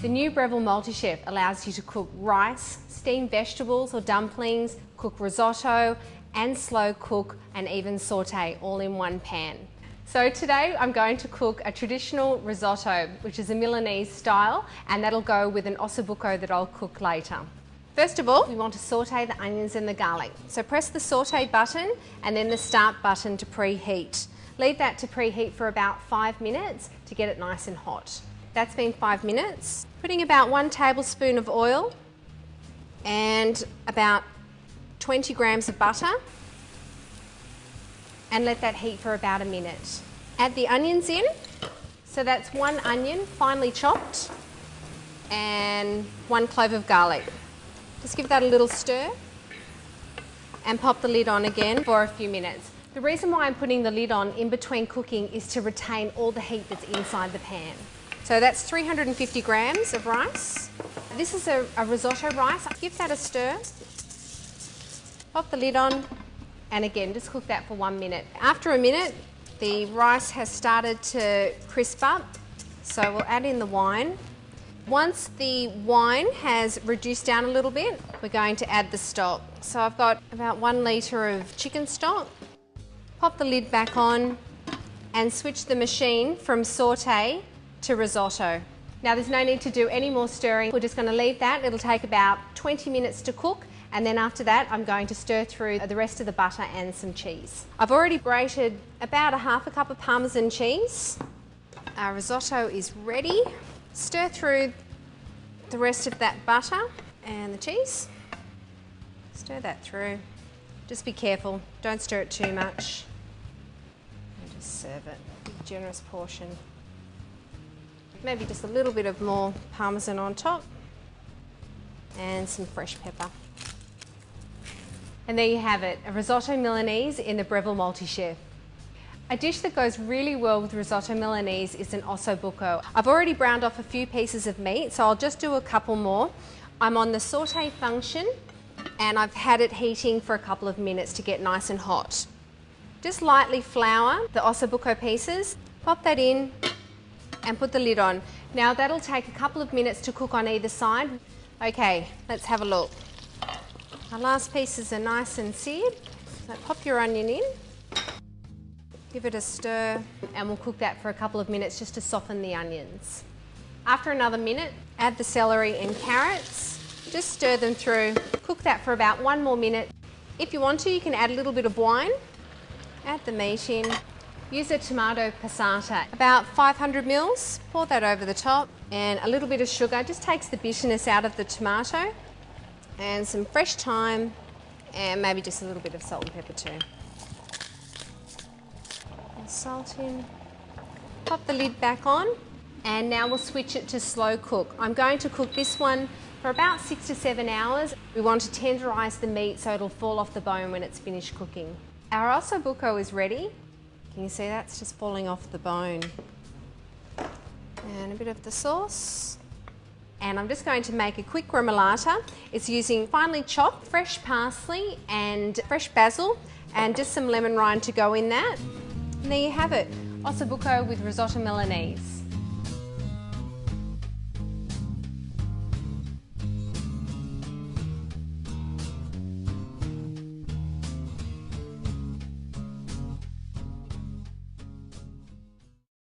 The new Breville Multichef allows you to cook rice, steamed vegetables or dumplings, cook risotto, and slow cook and even saute all in one pan. So today I'm going to cook a traditional risotto, which is a Milanese style, and that'll go with an ossobuco that I'll cook later. First of all, we want to saute the onions and the garlic. So press the saute button and then the start button to preheat. Leave that to preheat for about 5 minutes to get it nice and hot. That's been 5 minutes. Putting about 1 tablespoon of oil and about 20 grams of butter, and let that heat for about a minute. Add the onions in. So that's 1 onion finely chopped and 1 clove of garlic. Just give that a little stir and pop the lid on again for a few minutes. The reason why I'm putting the lid on in between cooking is to retain all the heat that's inside the pan. So that's 350 grams of rice. This is a risotto rice. Give that a stir. Pop the lid on and again just cook that for 1 minute. After a minute the rice has started to crisp up, so we'll add in the wine. Once the wine has reduced down a little bit, we're going to add the stock. So I've got about 1 litre of chicken stock. Pop the lid back on and switch the machine from saute to risotto. Now there's no need to do any more stirring. We're just going to leave that. It'll take about 20 minutes to cook, and then after that I'm going to stir through the rest of the butter and some cheese. I've already grated about ½ a cup of Parmesan cheese. Our risotto is ready. Stir through the rest of that butter and the cheese. Stir that through. Just be careful, don't stir it too much. And just serve it, big generous portion. Maybe just a little bit of more Parmesan on top and some fresh pepper. And there you have it, a risotto Milanese in the Breville Multichef. A dish that goes really well with risotto Milanese is an ossobuco. I've already browned off a few pieces of meat, so I'll just do a couple more. I'm on the saute function and I've had it heating for a couple of minutes to get nice and hot. Just lightly flour the ossobuco pieces, pop that in and put the lid on. Now that'll take a couple of minutes to cook on either side. Okay, let's have a look. Our last pieces are nice and seared. So pop your onion in, give it a stir, and we'll cook that for a couple of minutes just to soften the onions. After another minute, add the celery and carrots. Just stir them through. Cook that for about 1 more minute. If you want to, you can add a little bit of wine. Add the meat in. Use a tomato passata, about 500 mils. Pour that over the top, and a little bit of sugar just takes the bitterness out of the tomato. And some fresh thyme, and maybe just a little bit of salt and pepper too. And salt in. Pop the lid back on, and now we'll switch it to slow cook. I'm going to cook this one for about 6 to 7 hours. We want to tenderise the meat so it'll fall off the bone when it's finished cooking. Our ossobuco is ready. Can you see that's just falling off the bone? And a bit of the sauce. And I'm just going to make a quick remoulata. It's using finely chopped fresh parsley and fresh basil and just some lemon rind to go in that. And there you have it, ossobuco with risotto Milanese.